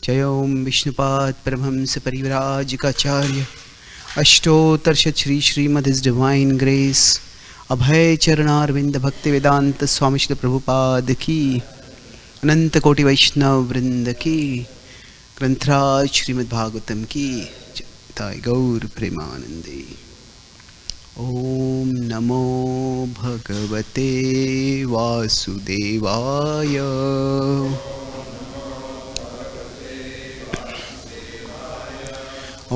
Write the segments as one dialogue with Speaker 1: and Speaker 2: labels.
Speaker 1: जय ओम विष्णुपाद परमहंस परिव्राजकाचार्य अष्टोत्तर Shri Shrimad his divine grace Abhay Charanaravinda Bhakti Vedanta स्वामी श्री प्रभुपाद की अनंत कोटि वैष्णव वृंद की ग्रंथराज श्रीमद् भागवतम की जय गौर प्रेमानंदे। ओम नमो भगवते वासुदेवाय।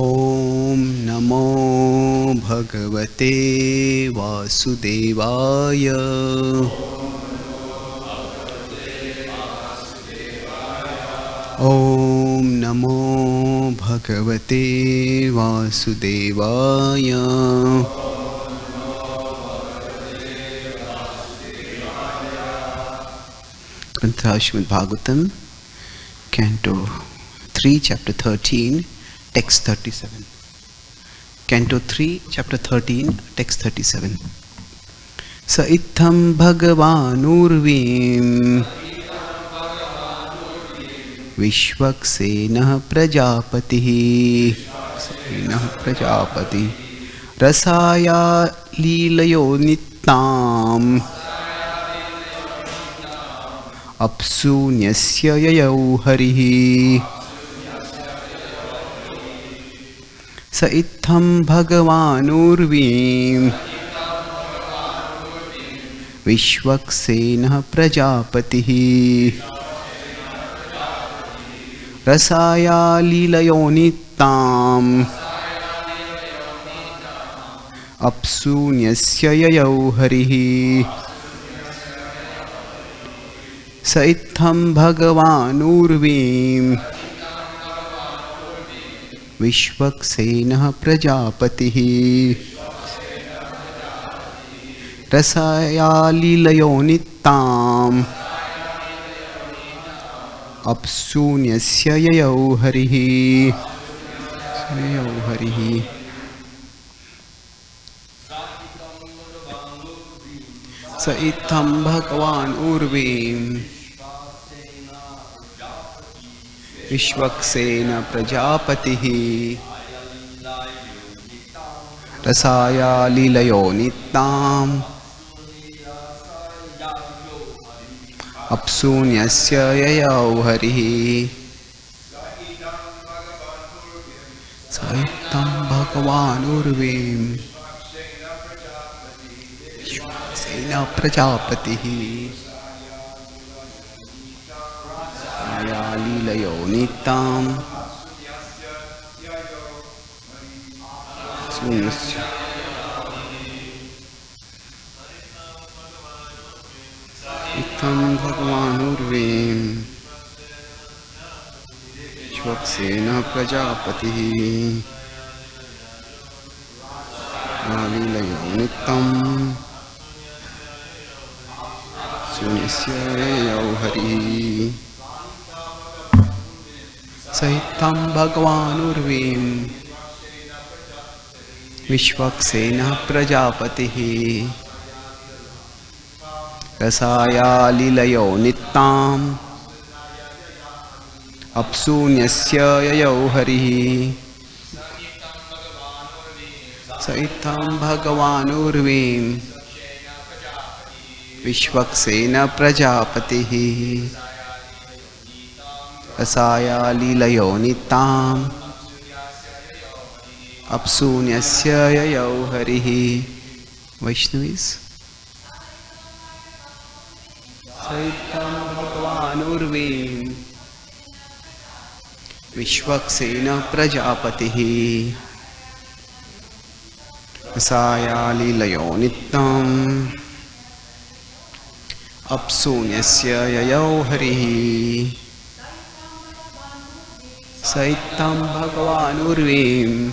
Speaker 1: ओम नमो भगवते वासुदेवाय। ओम नमो भगवते वासुदेवाय। Shrimad Bhagavatam Canto 3 Chapter 13 Text 37. Canto 3 Chapter 13 Text 37. Sa itham bhagavanurvim Vishwaksenah prajapatihi Rasaya lilayo nittam Apsunyasya yayau harihi. Sa itham bhagavanurvim Vishwaksenah prajapatihi Rasaya lilayonittam Apsunyasya yayau harihi. Sa itham bhagavanurvim Vishwaksenah prajapatihi Rasaya lilayonittam Apsunyasya yayau harihi. Sa itham bhagavanurvim Vishwaksenah prajapatihi Rasaya lilayonittam Apsunyasya yayau harihi. Sa itham bhagavanurvim Vishwaksenah prajapatihi lilayonittam Apsunyasya itham bhagavanurvim Vishwaksenah prajapatihi lilayonittam Apsunyasya yayau harihi. Sa itham bhagavanurvim Vishwaksenah prajapatihi Rasaya lilayonittam Apsunyasya yayau harihi. Sa itham bhagavanurvim Vishwaksenah prajapatihi Rasaya lilayonittam Apsunyasya yayau harihi. Vaishnavis. Sa itham bhagavanurvim Vishwaksenah prajapatihi Rasaya lilayonittam Apsunyasya yayau harihi. Sa itham bhagavanurvim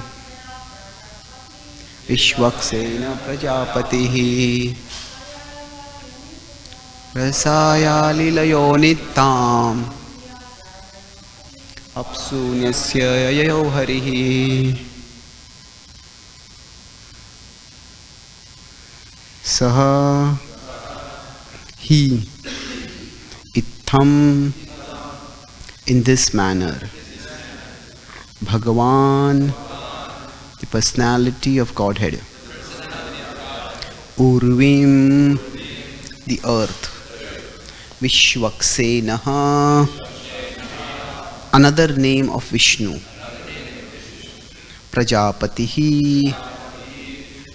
Speaker 1: Vishwaksenah prajapatihi Rasaya lilayonittam Apsunyasya yayau harihi. Saha he itham in this manner Bhagavan, the personality of Godhead. Urvim, the earth. Vishwaksenaha, another name of Vishnu. Prajapatihi,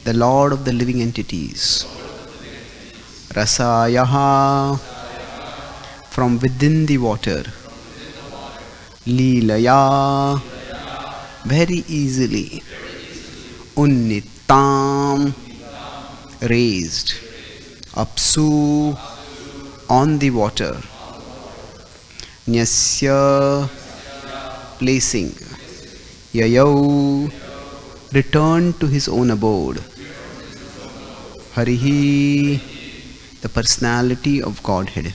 Speaker 1: the Lord of the living entities. Rasayaha, from within the water. Leelaya, very easily. Unnitam, raised. Apsu, on the water. Nyasya, placing. Yayau, returned to his own abode. Harihi, the personality of Godhead.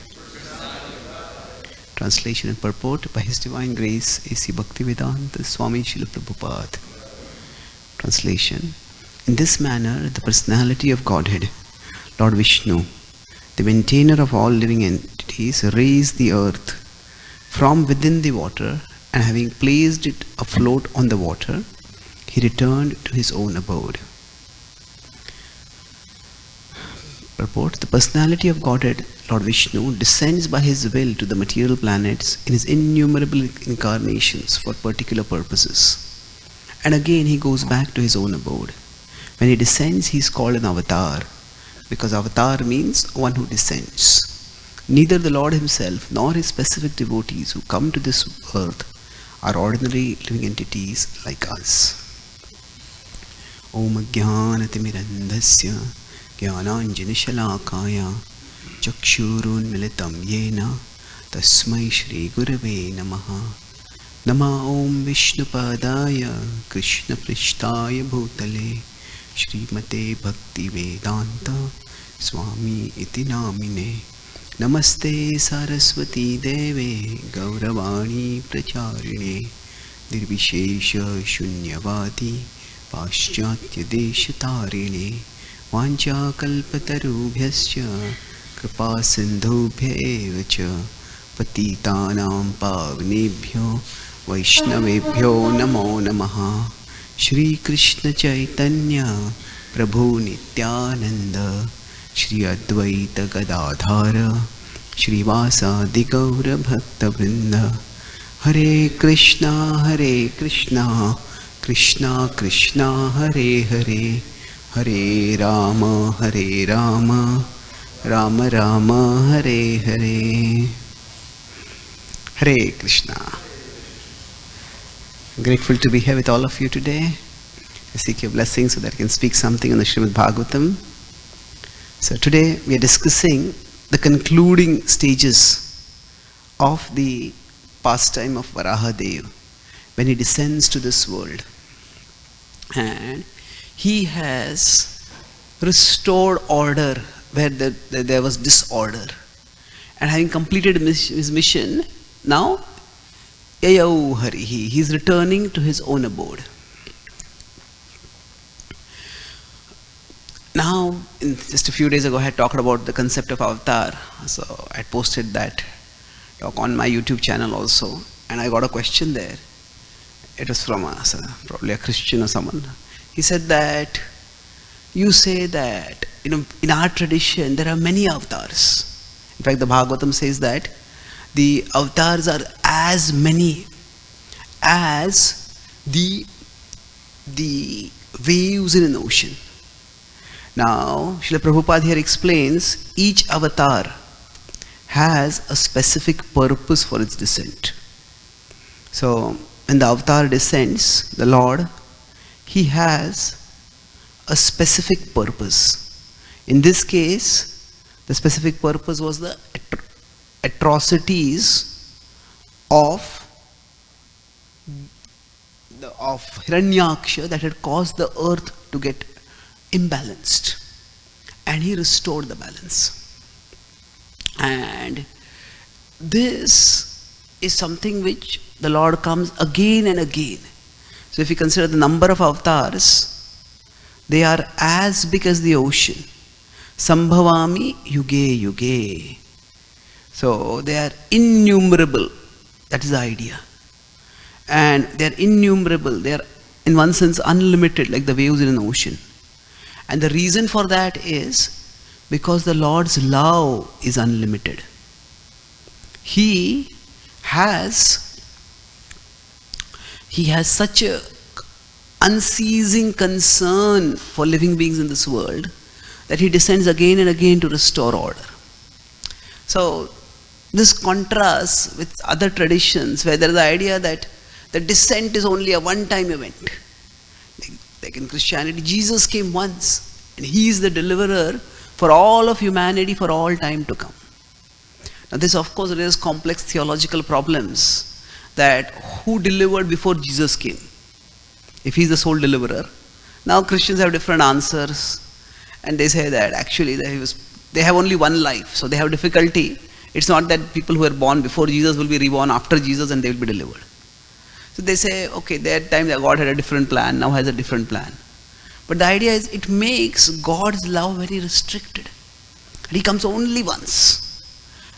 Speaker 1: Translation and purport by His Divine Grace A.C. Bhaktivedanta Swami Srila Prabhupada. Translation. In this manner, the personality of Godhead, Lord Vishnu, the maintainer of all living entities, raised the earth from within the water, and having placed it afloat on the water, he returned to his own abode. Purport. The personality of Godhead, Lord Vishnu, descends by his will to the material planets in his innumerable incarnations for particular purposes. And again he goes back to his own abode. When he descends, he is called an avatar, because avatar means one who descends. Neither the Lord himself nor his specific devotees who come to this earth are ordinary living entities like us. Om Jnanatimirandhasya Jnananjanashalakaya Chakshurunmilitam Yena Tasmai Shri Gurave Namaha. Nama Om Vishnupadaya Krishna Prishtaya Bhutale Srimate Bhakti Vedanta Swami Iti Namine. Namaste Saraswati Deve Gauravani Pracharine Nirvishesha Shunyavati Paschatya Deshatarine Vancha Kalpatarubhyascha Kripa Sindhubhya Evacha Patitanam Pavnebhyo Vaishnavebhyo Namo Namaha. Shri Krishna Chaitanya Prabhu Nityananda Shri Advaita Gadadhara Shri Vasadi Gaura Bhakta Vrinda. Hare Krishna Krishna Krishna Hare Hare, Hare Rama Rama Rama Hare Hare. Hare Krishna. I'm grateful to be here with all of you today. I seek your blessings so that I can speak something on the Srimad Bhagavatam. So today we are discussing the concluding stages of the pastime of Varahadev when he descends to this world. And he has restored order where there was disorder. And having completed his mission, now Yayau Harihi, he is returning to his own abode. Now, just a few days ago, I had talked about the concept of avatar. So I posted that talk on my YouTube channel also, and I got a question there. It was from probably a Christian or someone. He said that you say that in our tradition there are many avatars. In fact, the Bhagavatam says that the avatars are as many as the waves in an ocean. Now, Srila Prabhupada here explains each avatar has a specific purpose for its descent. So, when the avatar descends, the Lord, he has a specific purpose. In this case, the specific purpose was the atrocities of Hiranyaksha that had caused the earth to get imbalanced, and he restored the balance. And this is something which the Lord comes again and again. So if you consider the number of avatars, they are as big as the ocean. Sambhavami yuge yuge. So they are innumerable. That is the idea. And they are innumerable. They are, in one sense, unlimited, like the waves in an ocean. And the reason for that is because the Lord's love is unlimited. He has such a unceasing concern for living beings in this world that he descends again and again to restore order. So this contrasts with other traditions where there is the idea that the descent is only a one-time event. Like in Christianity, Jesus came once and he is the deliverer for all of humanity for all time to come. Now this of course raises complex theological problems, that who delivered before Jesus came? If he is the sole deliverer. Now Christians have different answers, and they say that actually they have only one life, so they have difficulty. It's not that people who were born before Jesus will be reborn after Jesus and they will be delivered. So they say, okay, that time God had a different plan, now has a different plan. But the idea is, it makes God's love very restricted. And he comes only once.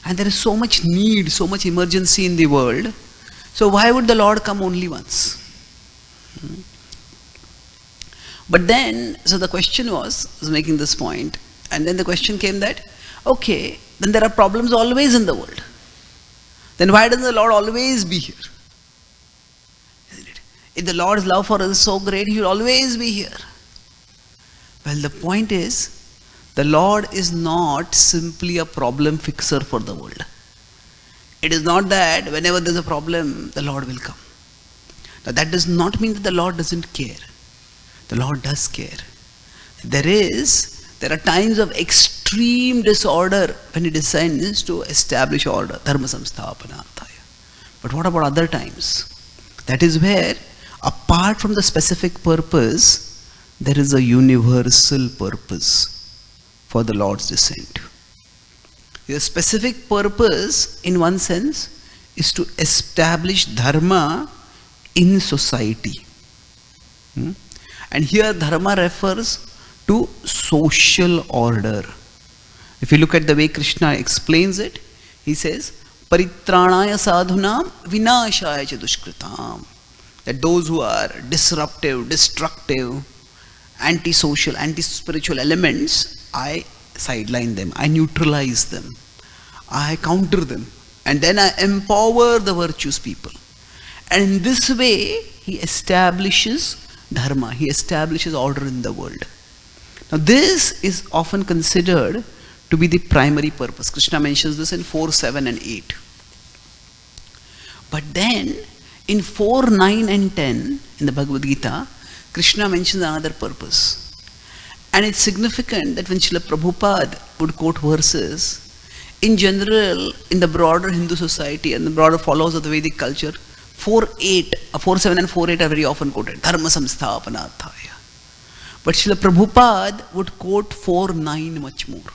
Speaker 1: And there is so much need, so much emergency in the world. So why would the Lord come only once? But then, so the question was making this point, and then the question came that, okay, then there are problems always in the world. Then why doesn't the Lord always be here? Isn't it? If the Lord's love for us is so great, he will always be here. Well, the point is, the Lord is not simply a problem fixer for the world. It is not that whenever there is a problem, the Lord will come. Now that does not mean that the Lord doesn't care. The Lord does care. There are times of extreme disorder when he descends to establish order. Dharma samsthapanarthaya. But what about other times? That is where, apart from the specific purpose, there is a universal purpose for the Lord's descent. The specific purpose, in one sense, is to establish dharma in society. And here dharma refers to social order. If you look at the way Krishna explains it, he says, Paritranaya sadhunam vinashaya cha dushkritam. That those who are disruptive, destructive, anti-social, anti-spiritual elements, I sideline them, I neutralize them, I counter them, and then I empower the virtuous people. And in this way, he establishes dharma, he establishes order in the world. Now this is often considered to be the primary purpose. Krishna mentions this in 4, 7 and 8. But then in 4, 9 and 10 in the Bhagavad Gita, Krishna mentions another purpose. And it's significant that when Srila Prabhupada would quote verses, in general, in the broader Hindu society and the broader followers of the Vedic culture, 4, 7 and 4, 8 are very often quoted. Dharma samsthapanarthaya. But Srila Prabhupada would quote 4, 9 much more.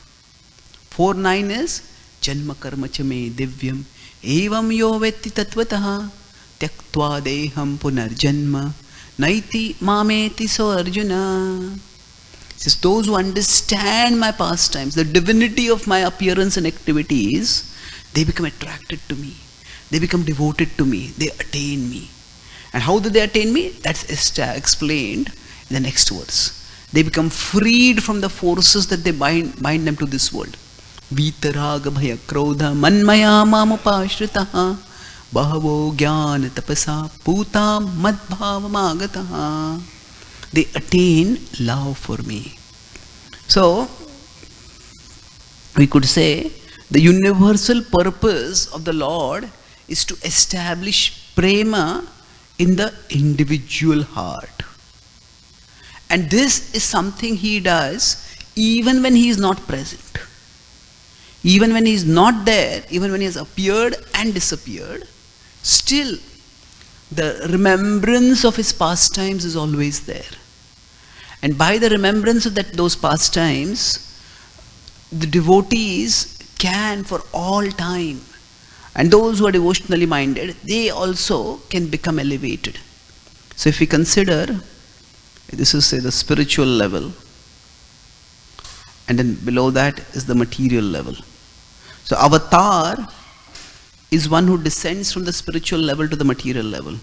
Speaker 1: 4, 9 is Janma karma cha me divyam evam yo vetti tatvataha tyaktva deham punarjanma naiti mameti so Arjuna. It says, those who understand my pastimes, the divinity of my appearance and activities, they become attracted to me. They become devoted to me. They attain me. And how do they attain me? That's explained in the next verse. They become freed from the forces that they bind them to this world. Vitaraga bhaya krodha manmaya mamupashritaha bahavo jnana tapasa putam madbhavamagataha. They attain love for me. So, we could say the universal purpose of the Lord is to establish prema in the individual heart. And this is something he does even when he is not present. Even when he is not there, even when he has appeared and disappeared, still the remembrance of his pastimes is always there. And by the remembrance of those pastimes, the devotees can for all time, and those who are devotionally minded, they also can become elevated. So if we consider, this is say the spiritual level, and then below that is the material level. So avatar is one who descends from the spiritual level to the material level.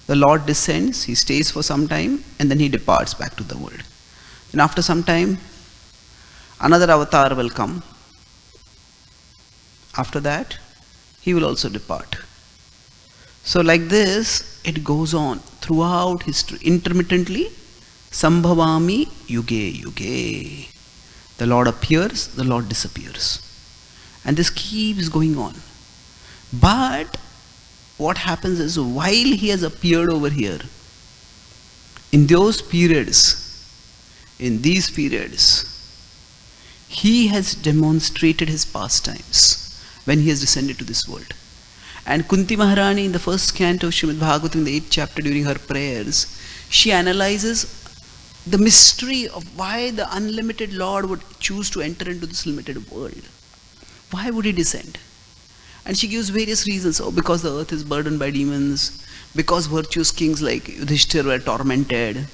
Speaker 1: the Lord descends, he stays for some time, and then he departs back to the world. And after some time, another avatar will come. After that, he will also depart. So like this, it goes on throughout history, intermittently. Sambhavami yuge yuge. The Lord appears, the Lord disappears. And this keeps going on. But what happens is, while he has appeared over here, in those periods, in these periods, he has demonstrated his pastimes when he has descended to this world. And Kunti Maharani, in the first canto of Srimad Bhagavatam, in the 8th chapter, during her prayers, she analyzes the mystery of why the unlimited Lord would choose to enter into this limited world. Why would he descend? And she gives various reasons. Oh, because the earth is burdened by demons, because virtuous kings like Yudhishthir were tormented,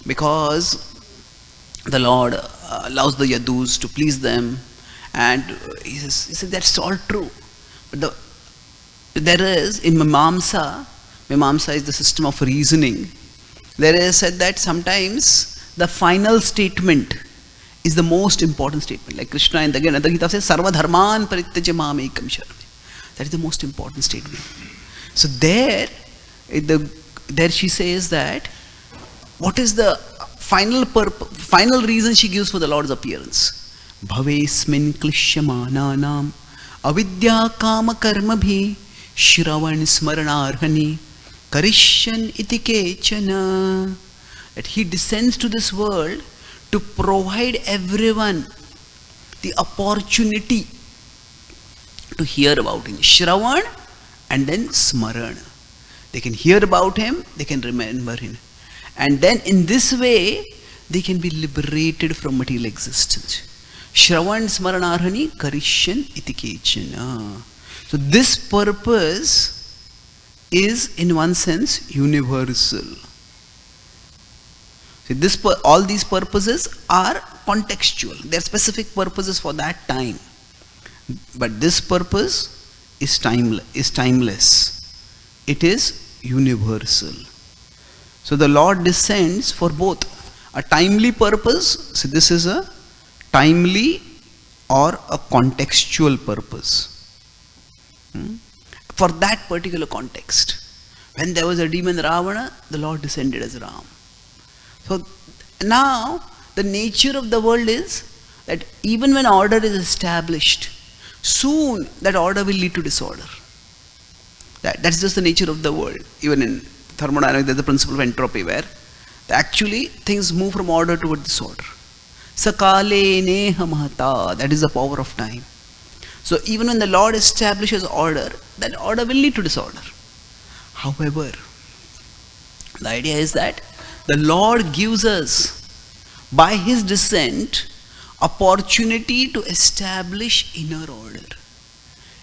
Speaker 1: because the Lord allows the Yadus to please them. And he says that's all true. But there is, in Mimamsa is the system of reasoning, there is said that sometimes the final statement is the most important statement. Like Krishna in the Gita says, Sarva dharman parityaja mam ekam sharanam. That is the most important statement. So there she says that what is the final reason she gives for the Lord's appearance? Bhavesmin klishyamananam avidya kama karmabhi shravan smaranarhani karishyan iti kechana. That he descends to this world to provide everyone the opportunity to hear about him. Shravan and then smaran. They can hear about him, they can remember him. And then in this way, they can be liberated from material existence. Shravan smaranarhani karishyan iti kechana. So this purpose is in one sense universal. See, all these purposes are contextual. They are specific purposes for that time. But this purpose is timeless. It is universal. So the Lord descends for both a timely purpose. So this is a timely or a contextual purpose. For that particular context. When there was a demon Ravana, the Lord descended as Ram. So now the nature of the world is that even when order is established, soon that order will lead to disorder. That's just the nature of the world. Even in thermodynamics, there's the principle of entropy where actually things move from order toward disorder. Sakale neha mahata, that is the power of time. So even when the Lord establishes order, that order will lead to disorder. However, the idea is that the Lord gives us, by his descent, opportunity to establish inner order.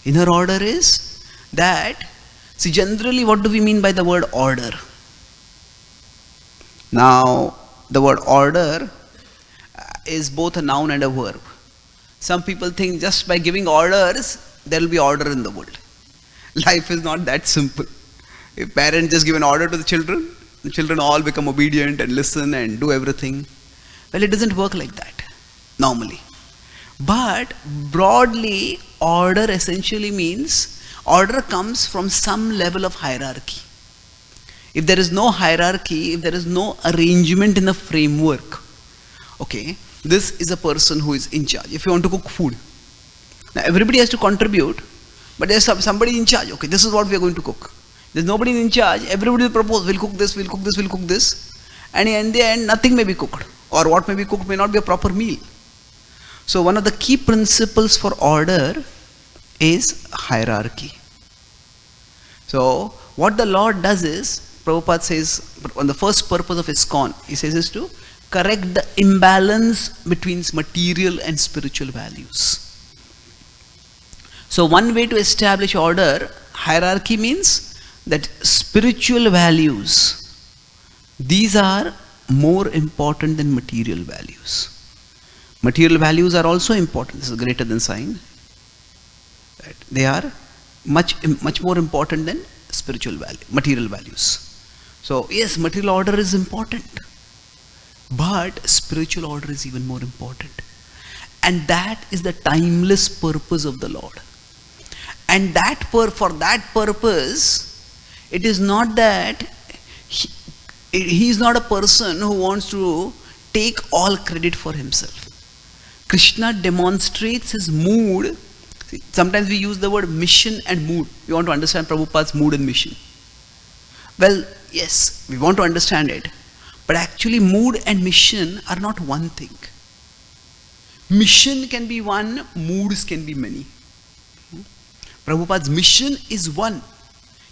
Speaker 1: Inner order is that, see, generally what do we mean by the word order? Now, the word order is both a noun and a verb. Some people think just by giving orders, there will be order in the world. Life is not that simple. If parents just give an order to the children all become obedient and listen and do everything. Well, it doesn't work like that, normally. But broadly, order essentially means, order comes from some level of hierarchy. If there is no hierarchy, if there is no arrangement in the framework, okay, this is a person who is in charge. If you want to cook food, now everybody has to contribute, but there's somebody in charge. Okay, this is what we are going to cook. There's nobody in charge. Everybody will propose, we'll cook this, we'll cook this, we'll cook this. And in the end, nothing may be cooked. Or what may be cooked may not be a proper meal. So one of the key principles for order is hierarchy. So what the Lord does is, Prabhupada says, on the first purpose of ISKCON, he says is to correct the imbalance between material and spiritual values. So one way to establish order, hierarchy means that spiritual values, these are more important than material values. Material values are also important. This is greater than sign. They are much more important than spiritual value, material values. So yes, material order is important, but spiritual order is even more important. And that is the timeless purpose of the Lord. And for that purpose, it is not that he is not a person who wants to take all credit for himself. Krishna demonstrates his mood. See, sometimes we use the word mission and mood. We want to understand Prabhupada's mood and mission. Well, yes, we want to understand it. But actually mood and mission are not one thing. Mission can be one, moods can be many. Prabhupada's mission is one.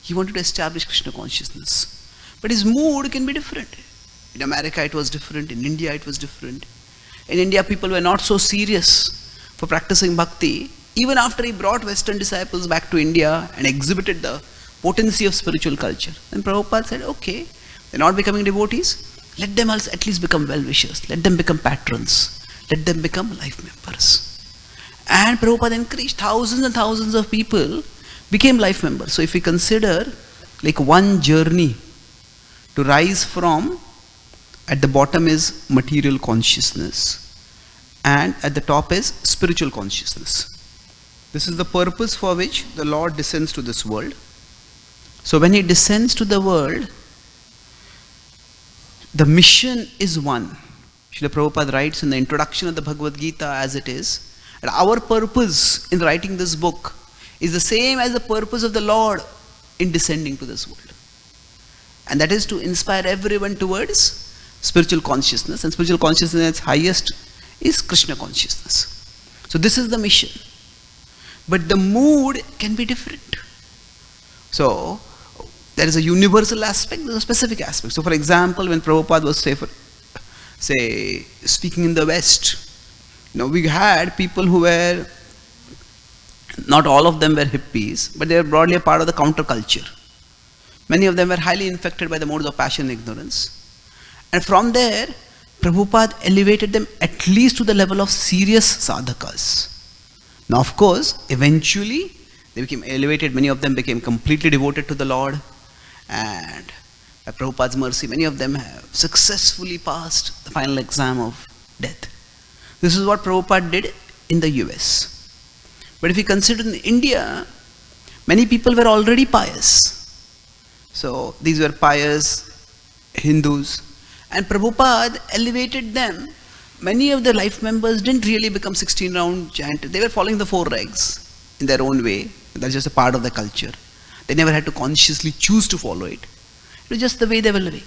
Speaker 1: He wanted to establish Krishna consciousness. But his mood can be different. In America it was different, in India it was different. In India people were not so serious for practicing bhakti. Even after he brought Western disciples back to India and exhibited the potency of spiritual culture, then Prabhupada said, okay, they're not becoming devotees, let them also at least become well-wishers, let them become patrons, let them become life members. And Prabhupada encouraged thousands and thousands of people became life members. So if we consider like one journey to rise from, at the bottom is material consciousness and at the top is spiritual consciousness. This is the purpose for which the Lord descends to this world. So when he descends to the world, the mission is one. Srila Prabhupada writes in the introduction of the Bhagavad Gita as it is, and our purpose in writing this book is the same as the purpose of the Lord in descending to this world. And that is to inspire everyone towards spiritual consciousness. And spiritual consciousness at its highest is Krishna consciousness. So this is the mission. But the mood can be different. So there is a universal aspect, there is a specific aspect. So for example, when Prabhupada was say speaking in the West, we had people who were, not all of them were hippies, but they were broadly a part of the counterculture. Many of them were highly infected by the modes of passion and ignorance. And from there, Prabhupada elevated them at least to the level of serious sadhakas. Now of course, eventually they became elevated, many of them became completely devoted to the Lord, and by Prabhupada's mercy, many of them have successfully passed the final exam of death. This is what Prabhupada did in the US. But if we consider in India, many people were already pious. So these were pious Hindus, and Prabhupada elevated them. Many of the life members didn't really become 16 round chant. They were following the four regs in their own way. That's just a part of the culture. They never had to consciously choose to follow it. It was just the way they were living.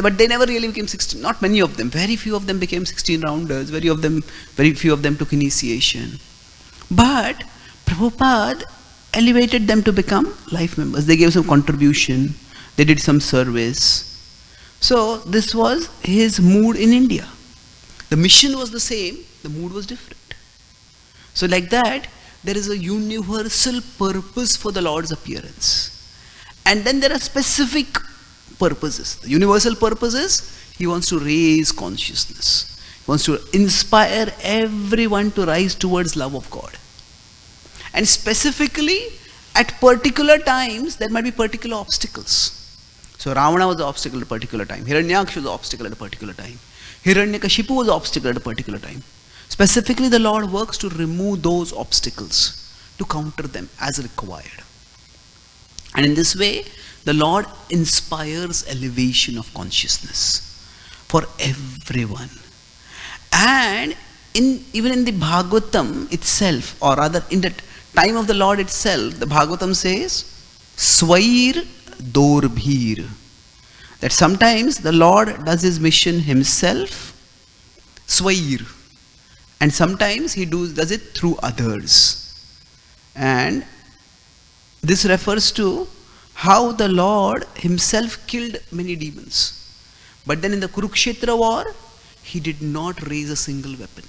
Speaker 1: But they never really became 16. Not many of them. Very few of them became 16 rounders. Very few of them took initiation. But Prabhupada elevated them to become life members. They gave some contribution. They did some service. So this was his mood in India. The mission was the same, the mood was different. So like that, there is a universal purpose for the Lord's appearance. And then there are specific purposes. The universal purpose is, he wants to raise consciousness. He wants to inspire everyone to rise towards love of God. And specifically, at particular times, there might be particular obstacles. So Ravana was the obstacle at a particular time. Hiranyaksha was the obstacle at a particular time. Hiranyakashipu was the obstacle at a particular time. Specifically, the Lord works to remove those obstacles, to counter them as required. And in this way, the Lord inspires elevation of consciousness for everyone. And even in the Bhagavatam itself, or rather in the time of the Lord itself, the Bhagavatam says, Swair Dorbhir. That sometimes the Lord does his mission himself, Swair, and sometimes he does it through others. And this refers to how the Lord himself killed many demons. But then in the Kurukshetra war, he did not raise a single weapon.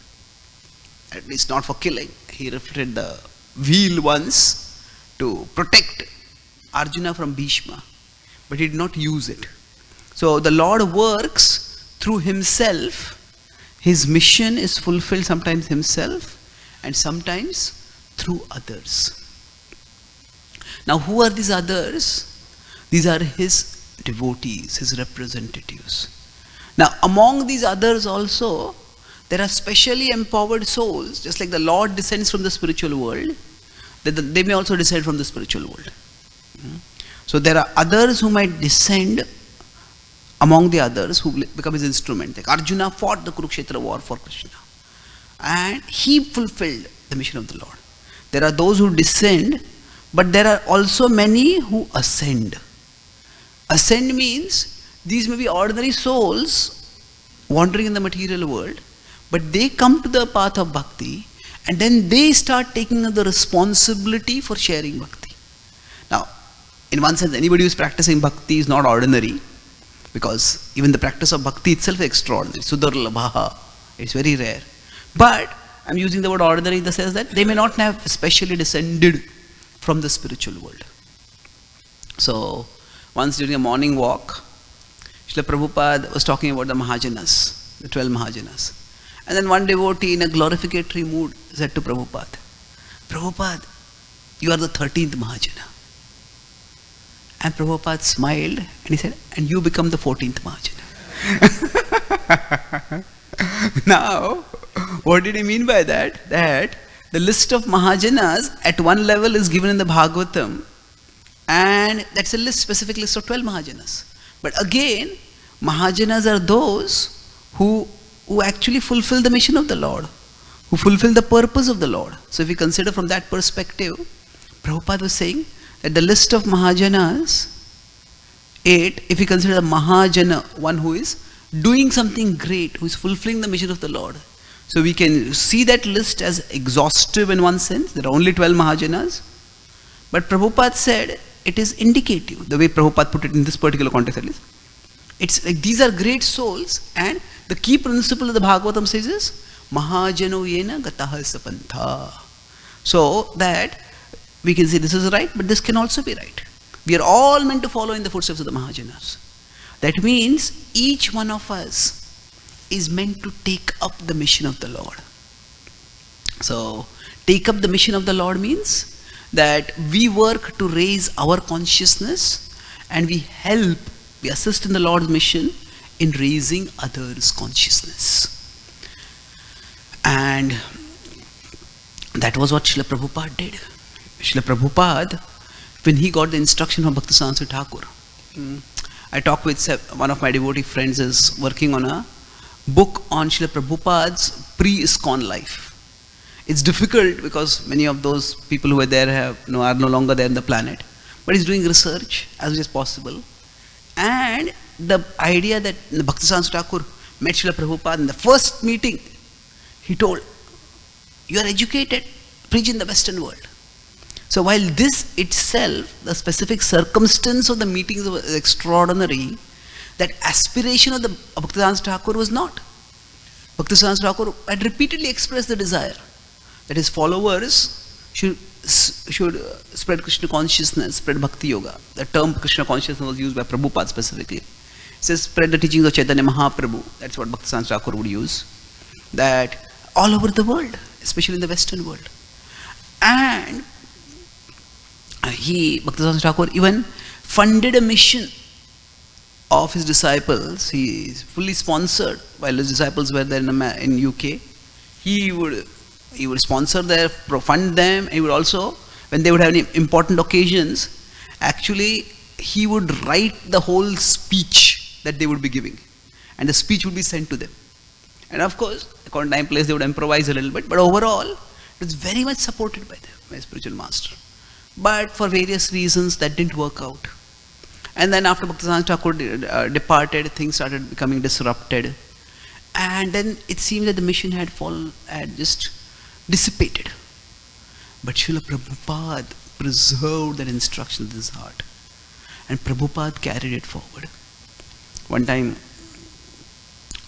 Speaker 1: At least not for killing. He lifted the wheel once to protect Arjuna from Bhishma. But he did not use it. So the Lord works through himself. His mission is fulfilled sometimes himself and sometimes through others. Now who are these others? These are his devotees, his representatives. Now, among these others also, there are specially empowered souls, just like the Lord descends from the spiritual world, they may also descend from the spiritual world. So there are others who might descend among the others who become his instrument. Like Arjuna fought the Kurukshetra war for Krishna, and he fulfilled the mission of the Lord. There are those who descend, but there are also many who ascend. Ascend means these may be ordinary souls wandering in the material world, but they come to the path of bhakti, and then they start taking the responsibility for sharing bhakti. Now, in one sense, anybody who is practicing bhakti is not ordinary, because even the practice of bhakti itself is extraordinary. Sudarlabha, it's very rare. But I'm using the word ordinary in the sense that they may not have specially descended from the spiritual world. So, once during a morning walk, Srila Prabhupada was talking about the Mahajanas, the 12 Mahajanas. And then one devotee in a glorificatory mood said to Prabhupada, Prabhupada, you are the 13th Mahajana. And Prabhupada smiled and he said, and you become the 14th Mahajana. Now, what did he mean by that? That the list of Mahajanas at one level is given in the Bhagavatam, and that's a list, specific list of 12 Mahajanas. But again, Mahajanas are those who actually fulfill the mission of the Lord, who fulfill the purpose of the Lord. So if we consider from that perspective, Prabhupada was saying that the list of Mahajanas, 8, if we consider the Mahajana, one who is doing something great, who is fulfilling the mission of the Lord. So we can see that list as exhaustive in one sense. There are only 12 Mahajanas. But Prabhupada said it is indicative, the way Prabhupada put it in this particular context at least. It's like these are great souls, and the key principle of the Bhagavatam says is Mahajano yena gataha sapantha. So that we can say this is right, but this can also be right. We are all meant to follow in the footsteps of the Mahajanas. That means each one of us is meant to take up the mission of the Lord. So, take up the mission of the Lord means that we work to raise our consciousness and we assist in the Lord's mission in raising others' consciousness. And that was what Srila Prabhupada did. Srila Prabhupada, when he got the instruction from Bhaktivedanta Thakur, I talked with one of my devotee friends is working on a book on Srila Prabhupada's pre-ISKCON life. It's difficult because many of those people who were there are no longer there on the planet. But he's doing research as much as possible. And the idea that Bhaktivedanta Thakur met Srila Prabhupada in the first meeting, he told, you are educated, preach in the Western world. So while this itself, the specific circumstance of the meetings was extraordinary, that aspiration of the Bhaktivedanta Thakur was not. Bhaktivedanta Thakur had repeatedly expressed the desire that his followers should spread Krishna consciousness, spread Bhakti Yoga. The term Krishna consciousness was used by Prabhupada specifically. It says spread the teachings of Chaitanya Mahaprabhu. That's what Bhaktivedanta Thakur would use. That all over the world, especially in the Western world. And Bhaktivedanta Thakur even funded a mission of his disciples. He is fully sponsored while his disciples were there in UK. He would sponsor their, fund them. He would also, when they would have any important occasions, actually he would write the whole speech that they would be giving, and the speech would be sent to them. And of course, according to time place, they would improvise a little bit, but overall, it was very much supported by them, by spiritual master. But for various reasons, that didn't work out. And then after Bhaktivedanta Thakur departed, things started becoming disrupted. And then it seemed that the mission had just dissipated. But Srila Prabhupada preserved that instruction in his heart. And Prabhupada carried it forward. One time,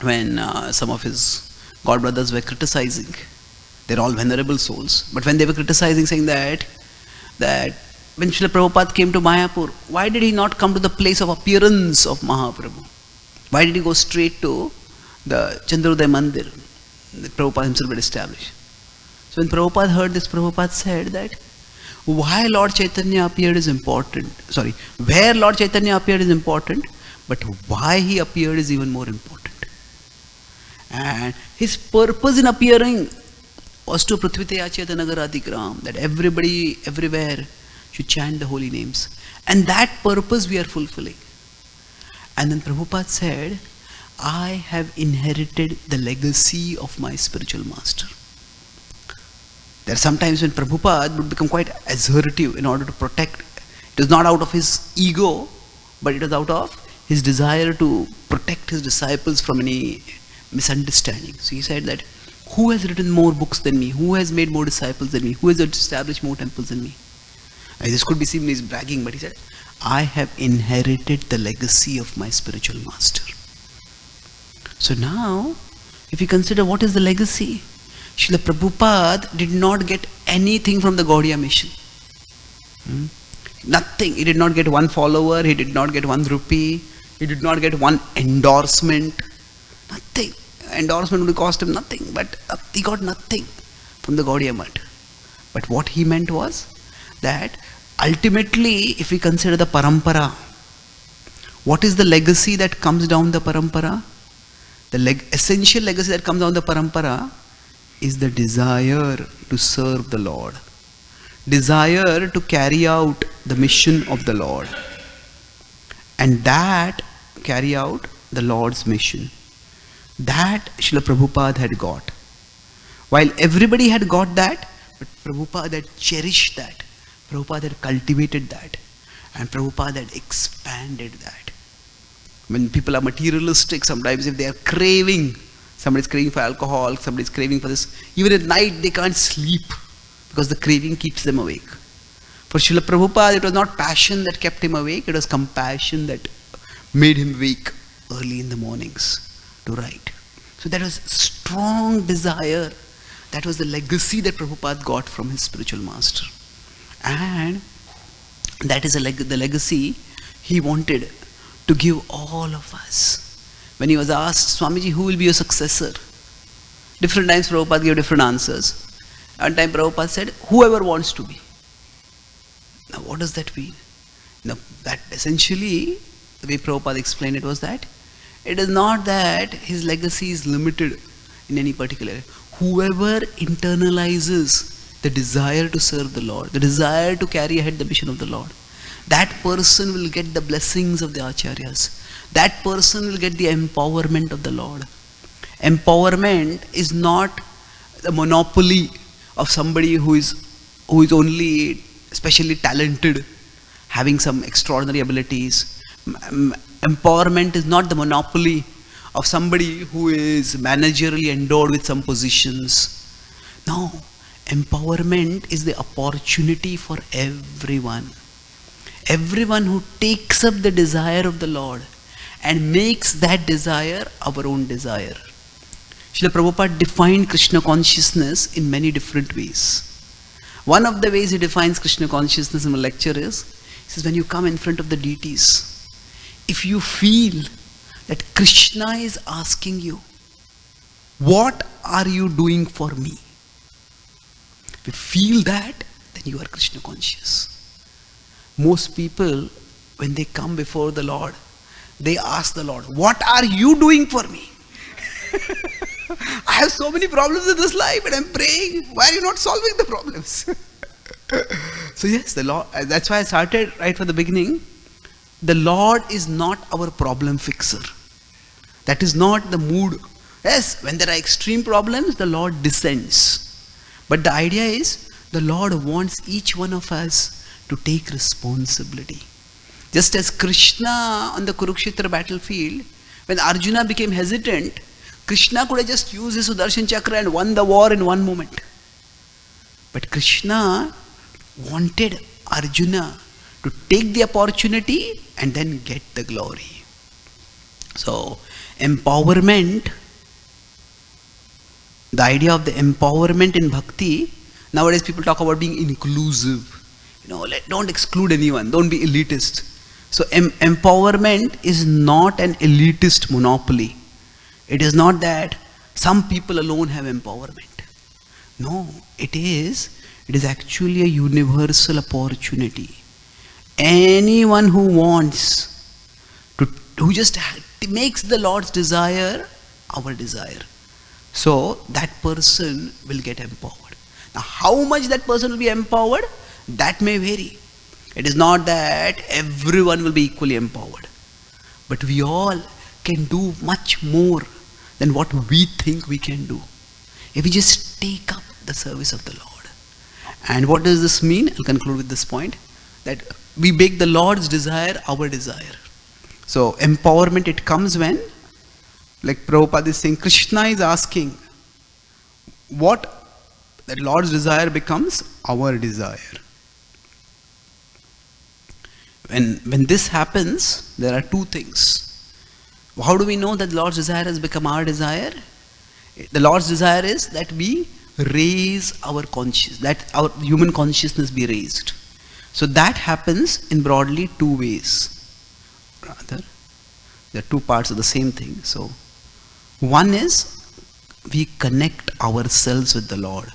Speaker 1: when some of his godbrothers were criticizing, they're all venerable souls, but when they were criticizing, saying that when Srila Prabhupada came to Mayapur, why did he not come to the place of appearance of Mahaprabhu? Why did he go straight to the Chandrodaya Mandir that Prabhupada himself had established? So when Prabhupada heard this, Prabhupada said that, Why Lord Chaitanya appeared is important. Sorry, where Lord Chaitanya appeared is important, but why he appeared is even more important. And his purpose in appearing was to Prithviteyacheta Nagaradigram, that everybody, everywhere should chant the holy names. And that purpose we are fulfilling. And then Prabhupada said, I have inherited the legacy of my spiritual master. There are sometimes when Prabhupada would become quite assertive in order to protect. It was not out of his ego, but it was out of his desire to protect his disciples from any misunderstanding. So he said that, who has written more books than me? Who has made more disciples than me? Who has established more temples than me? And this could be seen as bragging, but he said, I have inherited the legacy of my spiritual master. So now, if you consider what is the legacy, Srila Prabhupada did not get anything from the Gaudiya mission. Nothing. He did not get one follower, he did not get 1 rupee, he did not get one endorsement. Nothing. Endorsement would cost him nothing, but he got nothing from the Gaudiya Math. But what he meant was that ultimately, if we consider the parampara, what is the legacy that comes down the parampara? The essential legacy that comes down the parampara is the desire to serve the Lord, desire to carry out the mission of the Lord, and that carry out the Lord's mission. That Srila Prabhupada had got. While everybody had got that, but Prabhupada had cherished that, Prabhupada had cultivated that, and Prabhupada had expanded that. When people are materialistic, sometimes if they are craving, somebody's craving for alcohol, somebody's craving for this, even at night they can't sleep because the craving keeps them awake. For Srila Prabhupada, it was not passion that kept him awake, it was compassion that made him wake early in the mornings to write. So that was strong desire. That was the legacy that Prabhupada got from his spiritual master. And that is the legacy he wanted to give all of us. When he was asked, Swamiji, who will be your successor? Different times Prabhupada gave different answers. One time Prabhupada said, whoever wants to be. Now what does that mean? Now that essentially, the way Prabhupada explained it was that, it is not that his legacy is limited in any particular area. Whoever internalizes the desire to serve the Lord, the desire to carry ahead the mission of the Lord, that person will get the blessings of the Acharyas. That person will get the empowerment of the Lord. Empowerment is not the monopoly of somebody who is only specially talented, having some extraordinary abilities. Empowerment is not the monopoly of somebody who is managerially endowed with some positions. No, empowerment is the opportunity for everyone. Everyone who takes up the desire of the Lord and makes that desire our own desire. Srila Prabhupada defined Krishna consciousness in many different ways. One of the ways he defines Krishna consciousness in a lecture is, he says, when you come in front of the deities, if you feel that Krishna is asking you, what are you doing for me? If you feel that, then you are Krishna conscious. Most people, when they come before the Lord, they ask the Lord, what are you doing for me? I have so many problems in this life and I'm praying, why are you not solving the problems? So yes, the Lord, that's why I started right from the beginning. The Lord is not our problem fixer. That is not the mood. Yes, when there are extreme problems, the Lord descends. But the idea is, the Lord wants each one of us to take responsibility. Just as Krishna on the Kurukshetra battlefield, when Arjuna became hesitant, Krishna could have just used his Sudarshan Chakra and won the war in one moment. But Krishna wanted Arjuna to take the opportunity and then get the glory. So, empowerment, the idea of the empowerment in bhakti, nowadays people talk about being inclusive. Don't exclude anyone, don't be elitist. So, empowerment is not an elitist monopoly. It is not that some people alone have empowerment. No, it is It is actually a universal opportunity. Anyone who wants to, who just makes the Lord's desire our desire, so that person will get empowered. Now, how much that person will be empowered, that may vary. It is not that everyone will be equally empowered, but we all can do much more than what we think we can do if we just take up the service of the Lord. And what does this mean? I'll conclude with this point, that we make the Lord's desire our desire. So empowerment, it comes when, like Prabhupada is saying, Krishna is asking what that Lord's desire becomes our desire. When this happens, there are two things. How do we know that Lord's desire has become our desire? The Lord's desire is that we raise our consciousness, that our human consciousness be raised. So that happens in broadly two ways. Rather, there are two parts of the same thing. So one is we connect ourselves with the Lord.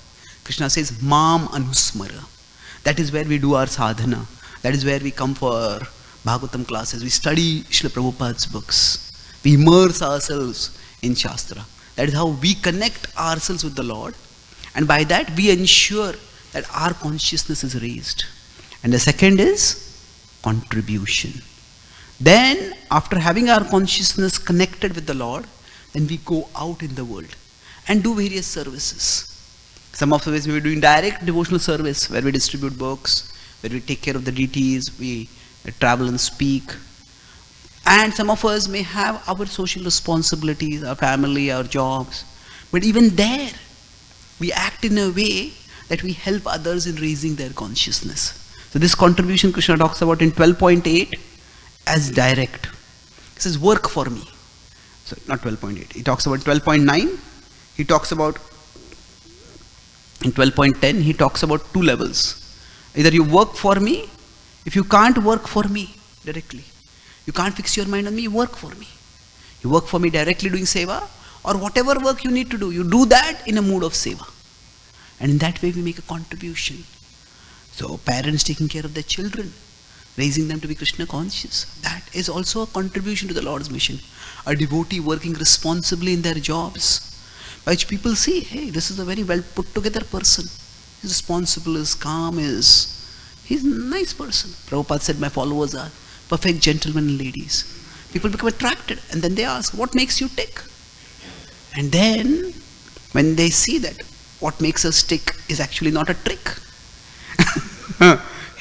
Speaker 1: Krishna says, Mam Anusmara. That is where we do our sadhana. That is where we come for Bhagavatam classes. We study Srila Prabhupada's books. We immerse ourselves in Shastra. That is how we connect ourselves with the Lord. And by that we ensure that our consciousness is raised. And the second is contribution. Then after having our consciousness connected with the Lord, then we go out in the world and do various services. Some of the ways we are doing direct devotional service, where we distribute books, where we take care of the deities, we travel and speak. And some of us may have our social responsibilities, our family, our jobs. But even there, we act in a way that we help others in raising their consciousness. So this contribution Krishna talks about in 12.8 as direct. He says, work for me. So not 12.8. He talks about 12.9. He talks about, in 12.10, he talks about two levels. Either you work for me. If you can't work for me directly, you can't fix your mind on me, you work for me. You work for me directly doing seva, or whatever work you need to do, you do that in a mood of seva. And in that way we make a contribution. So parents taking care of their children, raising them to be Krishna conscious, that is also a contribution to the Lord's mission. A devotee working responsibly in their jobs, by which people see, hey, this is a very well put together person. He's responsible, is calm, he's a nice person. Prabhupada said, my followers are perfect gentlemen and ladies. People become attracted and then they ask, what makes you tick? And then when they see that what makes us tick is actually not a trick,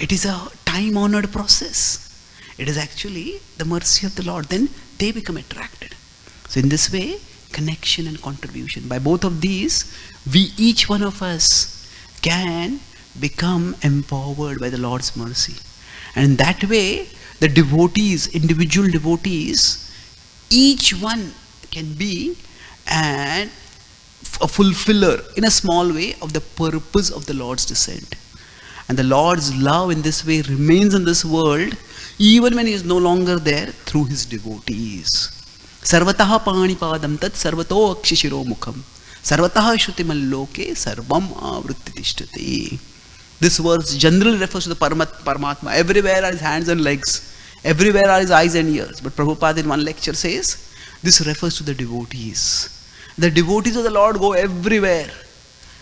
Speaker 1: it is a time-honored process. It is actually the mercy of the Lord. Then they become attracted. So in this way, connection and contribution. By both of these, we, each one of us, can become empowered by the Lord's mercy. And in that way, the devotees, individual devotees, each one can be a fulfiller in a small way of the purpose of the Lord's descent. And the Lord's love in this way remains in this world even when he is no longer there through his devotees. Sarvataha panipadam tat sarvato akshishiro mukham sarvataha shrutimaloke sarvam avrittitishtate. This verse generally refers to the Paramatma. Everywhere are his hands and legs. Everywhere are his eyes and ears. But Prabhupada in one lecture says, this refers to the devotees. The devotees of the Lord go everywhere.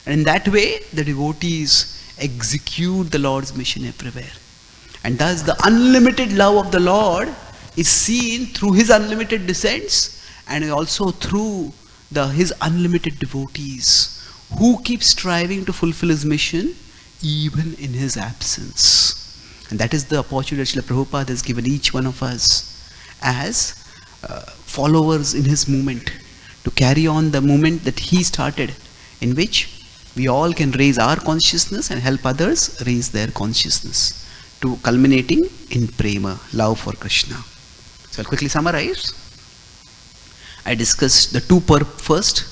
Speaker 1: And in that way, the devotees execute the Lord's mission everywhere. And thus the unlimited love of the Lord is seen through his unlimited descents and also through his unlimited devotees who keep striving to fulfill his mission even in his absence. And that is the opportunity that Srila Prabhupada has given each one of us as followers in his movement, to carry on the movement that he started, in which we all can raise our consciousness and help others raise their consciousness, to culminating in prema, love for Krishna. So I'll quickly summarize. I discussed the two first.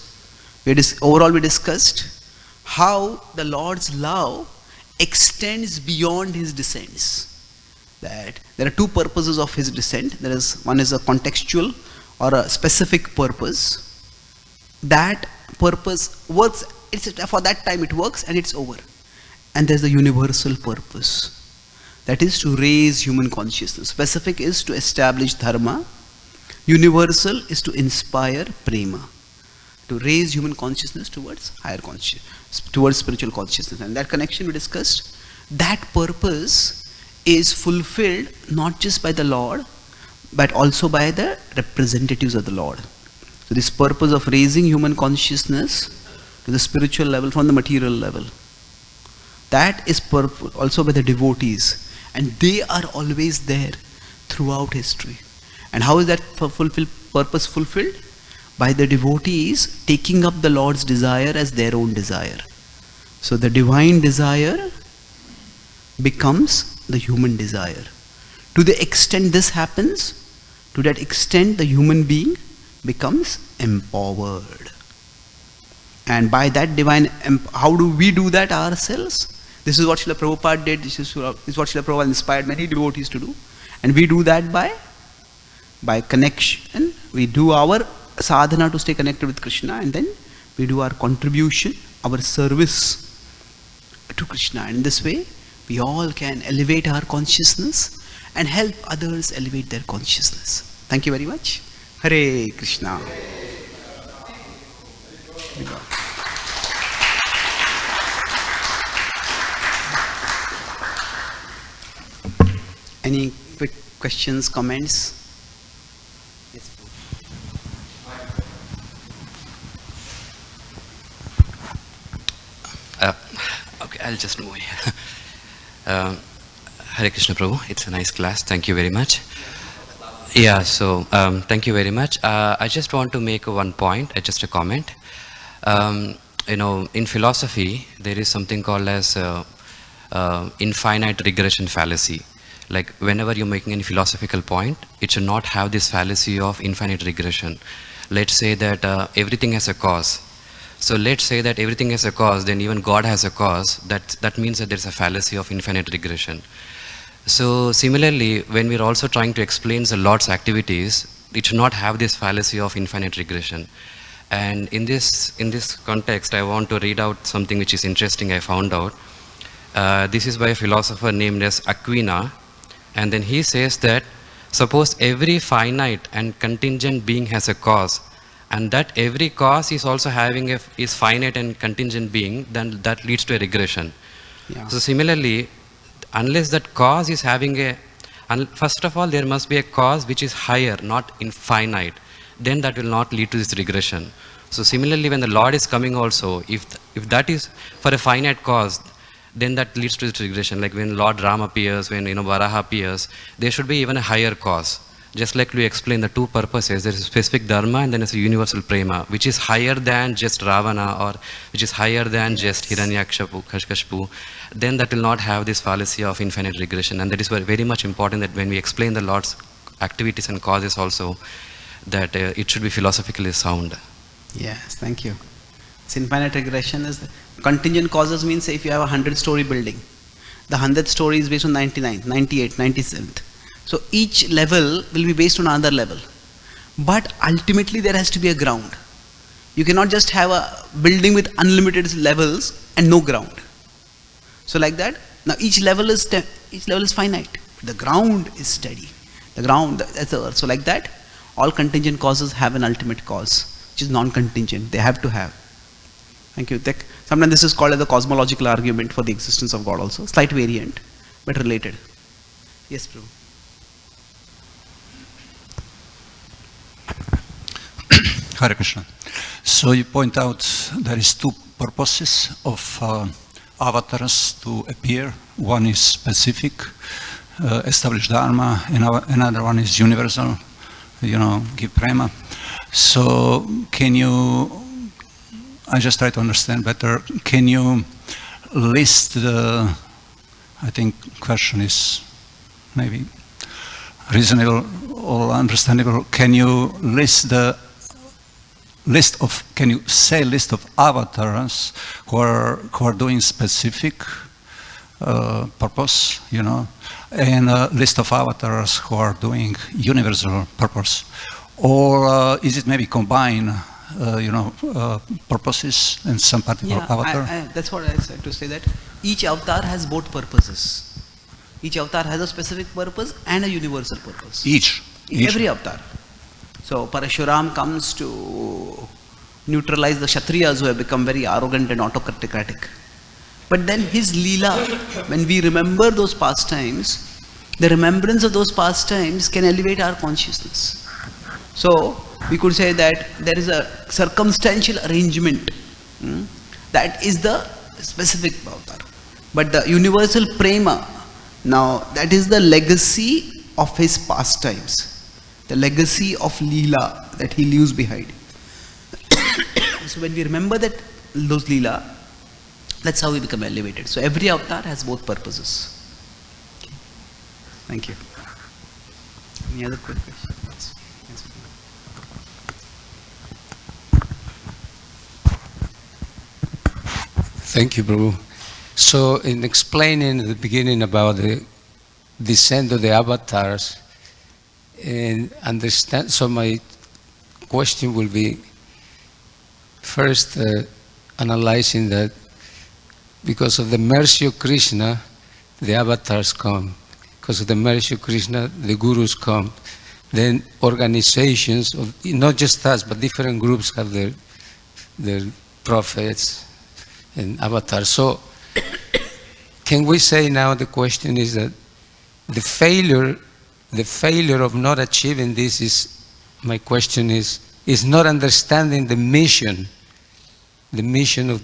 Speaker 1: Overall we discussed how the Lord's love extends beyond his descents. That there are two purposes of his descent. One is a contextual or a specific purpose. That purpose works, for that time it works and it's over. and there's the universal purpose. That is to raise human consciousness. Specific is to establish dharma. Universal is to inspire prema, to raise human consciousness towards higher consciousness, towards spiritual consciousness. And that connection we discussed, that purpose is fulfilled not just by the Lord, but also by the representatives of the Lord. So this purpose of raising human consciousness to the spiritual level from the material level, that is also by the devotees, and they are always there throughout history. And how is that purpose fulfilled? By the devotees taking up the Lord's desire as their own desire. So the divine desire becomes the human desire. To the extent this happens, to that extent the human being becomes empowered. And by that divine, how do we do that ourselves? This is what Srila Prabhupada did, this is what Srila Prabhupada inspired many devotees to do. And we do that by connection. We do our sadhana to stay connected with Krishna, and then we do our contribution, our service to Krishna. And in this way, we all can elevate our consciousness and help others elevate their consciousness. Thank you very much. Hare Krishna. Any quick questions, comments? Yes.
Speaker 2: Okay, I'll just move here. Hare Krishna Prabhu, it's a nice class. Thank you very much. Yeah, so thank you very much. I just want to make one point, just a comment. In philosophy, there is something called as infinite regression fallacy. Like whenever you're making any philosophical point, it should not have this fallacy of infinite regression. Let's say that everything has a cause. So let's say that everything has a cause, then even God has a cause. That means that there's a fallacy of infinite regression. So similarly, when we're also trying to explain the Lord's activities, it should not have this fallacy of infinite regression. And in this context, I want to read out something which is interesting I found out. This is by a philosopher named as Aquina. And then he says that suppose every finite and contingent being has a cause, and that every cause is also having is finite and contingent being, then that leads to a regression.
Speaker 1: Yeah.
Speaker 2: So similarly, unless that cause is having first of all, there must be a cause which is higher, not infinite, then that will not lead to this regression. So similarly, when the Lord is coming also, if that is for a finite cause, then that leads to this regression. Like when Lord Ram appears, when Varaha appears, there should be even a higher cause. Just like we explain the two purposes, there is a specific dharma and then there's a universal prema, which is higher than just Ravana or which is higher than just Hiranyakashipu, then that will not have this fallacy of infinite regression. And that is very much important that when we explain the Lord's activities and causes also, that it should be philosophically sound.
Speaker 1: Yes, thank you. It's infinite regression is contingent causes means if you have a 100-story building, the 100th story is based on 99th, 98th, 97th. So each level will be based on another level. But ultimately there has to be a ground. You cannot just have a building with unlimited levels and no ground. So like that, now each level is finite. The ground is steady. The ground, that's the earth. So like that, all contingent causes have an ultimate cause, which is non-contingent. They have to have. Thank you. Sometimes this is called as the cosmological argument for the existence of God also. Slight variant, but related. Yes, Prabhu.
Speaker 3: Hare Krishna. So you point out there is two purposes of avatars to appear. One is specific, establish dharma, and another one is universal, give prema. So can you, I just try to understand better, can you list the, I think question is maybe reasonable or understandable, can you list the can you say list of avatars who are doing specific purpose, and a list of avatars who are doing universal purpose? Or is it maybe combine purposes in some particular avatar?
Speaker 1: That's what I said to say, that each avatar has both purposes. Each avatar has a specific purpose and a universal purpose.
Speaker 3: Each.
Speaker 1: Every avatar. So Parashuram comes to neutralize the Kshatriyas who have become very arrogant and autocratic. But then his Leela, when we remember those pastimes, the remembrance of those pastimes can elevate our consciousness. So we could say that there is a circumstantial arrangement. That is the specific avatar. But the universal prema, now that is the legacy of his pastimes. The legacy of Leela that he leaves behind. So when we remember those Leela, that's how we become elevated. So every avatar has both purposes. Okay. Thank you. Any other quick questions? Yes.
Speaker 4: Thank you, Prabhu. So in explaining at the beginning about the descent of the avatars, and understand, so my question will be first analyzing that because of the mercy of Krishna, the avatars come. Because of the mercy of Krishna, the gurus come. Then organizations, of not just us, but different groups have their prophets and avatars. So can we say now the question is that the failure of not achieving this is, my question is not understanding the mission of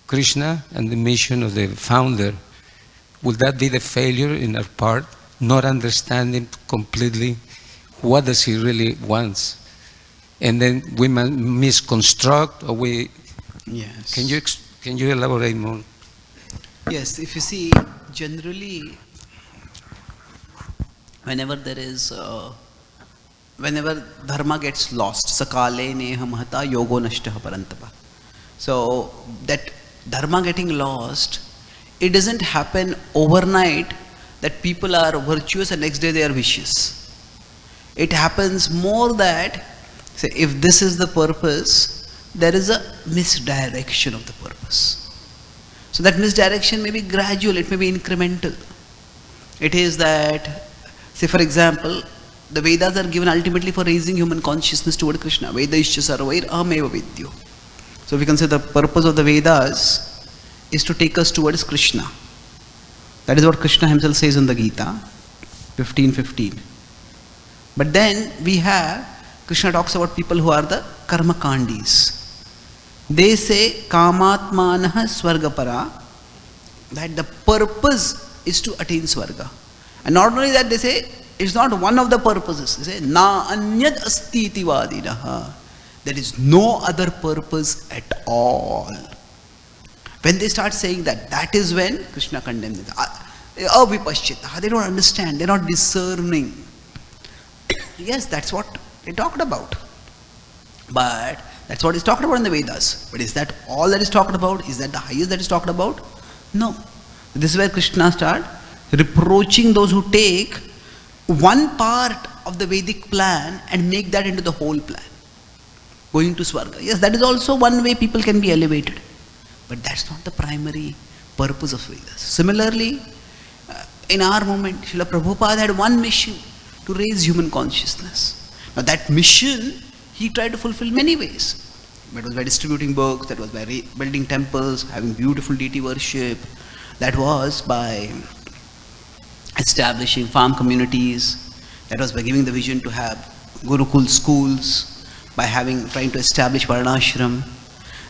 Speaker 4: Krishna and the mission of the founder. Would that be the failure in our part? Not understanding completely what does he really wants? And then we misconstruct, or we...
Speaker 1: Yes.
Speaker 4: Can you elaborate more?
Speaker 1: Yes, if you see, generally, whenever dharma gets lost, sakale neha mahata yogo nashtah parantapa. So that dharma getting lost, it doesn't happen overnight that people are virtuous and next day they are vicious. It happens more that, say, if this is the purpose, there is a misdirection of the purpose. So that misdirection may be gradual, it may be incremental. It is that, say for example, the Vedas are given ultimately for raising human consciousness toward Krishna. Vedaischa sarvair ahmeva vidyo. So we can say the purpose of the Vedas is to take us towards Krishna. That is what Krishna himself says in the Gita, 15:15. But then we have, Krishna talks about people who are the karmakandis. They say kamatmanah swargapara, that the purpose is to attain swarga. And not only that, they say it's not one of the purposes. They say na anyad asti iti vadinaha. There is no other purpose at all. When they start saying that, that is when Krishna condemns them. Avipashchita. They don't understand. They're not discerning. Yes, that's what they talked about. But that's what is talked about in the Vedas. But is that all that is talked about? Is that the highest that is talked about? No. This is where Krishna starts reproaching those who take one part of the Vedic plan and make that into the whole plan. Going to Swarga. Yes, that is also one way people can be elevated. But that's not the primary purpose of Vedas. Similarly, in our movement, Srila Prabhupada had one mission, to raise human consciousness. Now that mission, he tried to fulfill many ways. That was by distributing books, that was by building temples, having beautiful deity worship, that was by establishing farm communities, that was by giving the vision to have Gurukul schools, by trying to establish Varnashram.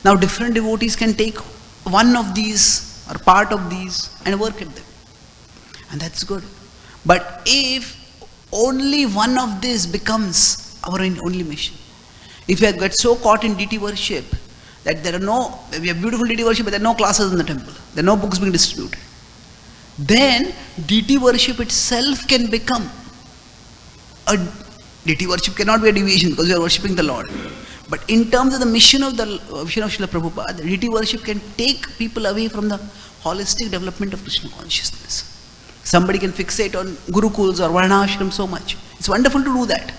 Speaker 1: Now different devotees can take one of these or part of these and work at them. And that's good. But if only one of these becomes our only mission, if we get so caught in deity worship that we have beautiful deity worship but there are no classes in the temple, there are no books being distributed, then deity worship itself can become deity worship cannot be a deviation because we are worshipping the Lord. But in terms of the mission of Srila Prabhupada, deity worship can take people away from the holistic development of Krishna consciousness. Somebody can fixate on Gurukuls or Varnashram so much. It's wonderful to do that.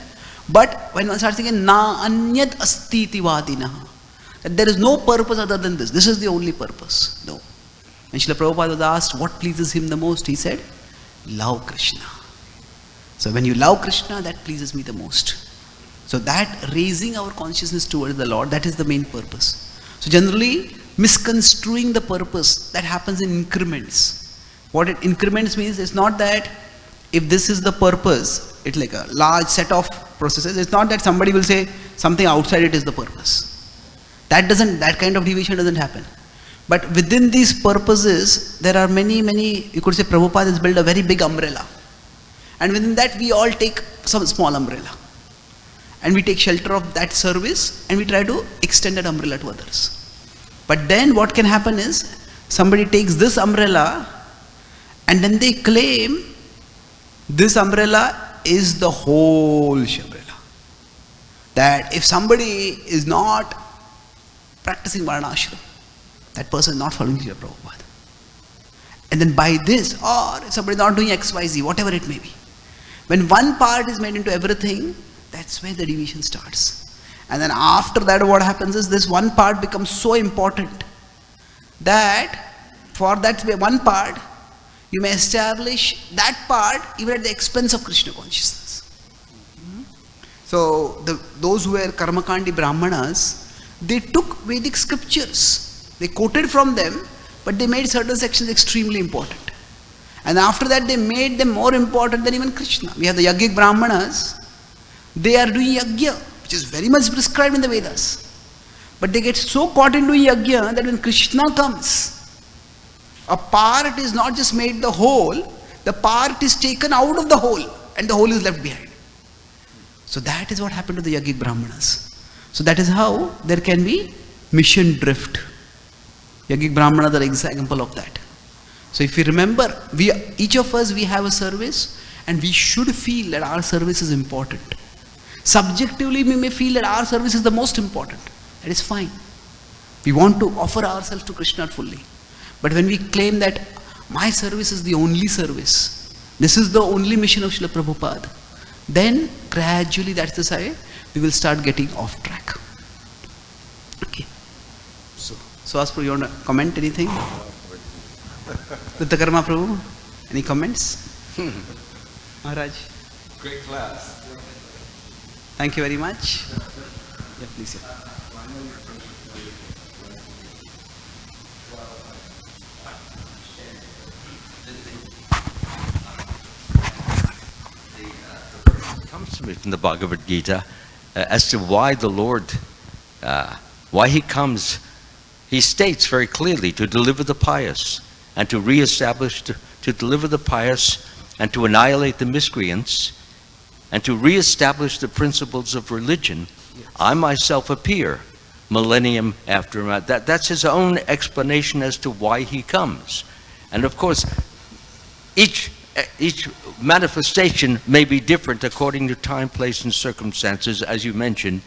Speaker 1: But when one starts thinking, na anyat asti iti vadinaha, that there is no purpose other than this. This is the only purpose. No. When Srila Prabhupada was asked what pleases him the most, he said, love Krishna. So when you love Krishna, that pleases me the most. So that raising our consciousness towards the Lord, that is the main purpose. So generally, misconstruing the purpose, that happens in increments. What it increments means is not that if this is the purpose, it's like a large set of processes. It's not that somebody will say something outside it is the purpose. That kind of deviation doesn't happen. But within these purposes, there are many, you could say Prabhupada has built a very big umbrella. And within that, we all take some small umbrella. And we take shelter of that service and we try to extend that umbrella to others. But then what can happen is, somebody takes this umbrella and then they claim this umbrella is the whole umbrella. That if somebody is not practicing Varnashram, that person is not following Srila Prabhupada. And then by this, or if somebody is not doing XYZ, whatever it may be. When one part is made into everything, that's where the deviation starts. And then after that, what happens is this one part becomes so important that for that one part, you may establish that part even at the expense of Krishna consciousness. So those who were Karmakandi Brahmanas, they took Vedic scriptures, they quoted from them, but they made certain sections extremely important. And after that, they made them more important than even Krishna. We have the Yajnik Brahmanas, they are doing Yajna, which is very much prescribed in the Vedas. But they get so caught in doing Yajna that when Krishna comes, a part is not just made the whole, the part is taken out of the whole, and the whole is left behind. So that is what happened to the Yajnik Brahmanas. So that is how there can be mission drift. Yajnik Brahmanas are an example of that. So if you remember, each of us, we have a service and we should feel that our service is important. Subjectively, we may feel that our service is the most important. That is fine. We want to offer ourselves to Krishna fully. But when we claim that my service is the only service, this is the only mission of Srila Prabhupada, then gradually, that's the way we will start getting off track. Okay. So Prabhu, you want to comment anything? Karma Prabhu, any comments? Maharaj?
Speaker 5: Great class.
Speaker 1: Thank you very much. Yeah, please. Yeah.
Speaker 5: Comes to me from the Bhagavad Gita as to why the Lord, why he comes. He states very clearly to deliver the pious and to reestablish, to deliver the pious and to annihilate the miscreants and to reestablish the principles of religion. Yes. I myself appear millennium after that's his own explanation as to why he comes. And of course, each manifestation may be different according to time, place, and circumstances, as you mentioned,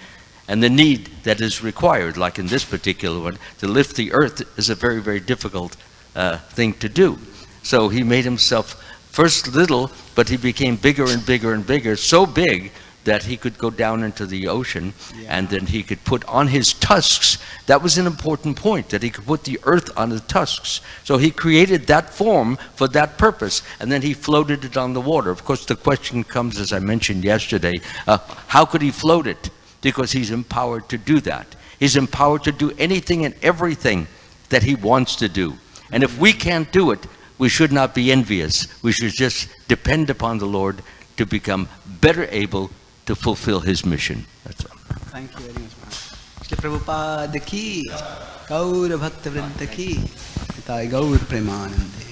Speaker 5: and the need that is required, like in this particular one, to lift the earth is a very, very difficult thing to do. So he made himself first little, but he became bigger and bigger and bigger, so big that he could go down into the ocean, and then he could put on his tusks. That was an important point, that he could put the earth on the tusks. So he created that form for that purpose, and then he floated it on the water. Of course, the question comes, as I mentioned yesterday, how could he float it? Because he's empowered to do that. He's empowered to do anything and everything that he wants to do. And if we can't do it, we should not be envious. We should just depend upon the Lord to become better able to fulfill his mission. That's all.
Speaker 1: Thank you very much, Maharaj. Shri Prabhupada ki, Gaur Bhakta Vrinda ki, Nitai Gaur Premanande.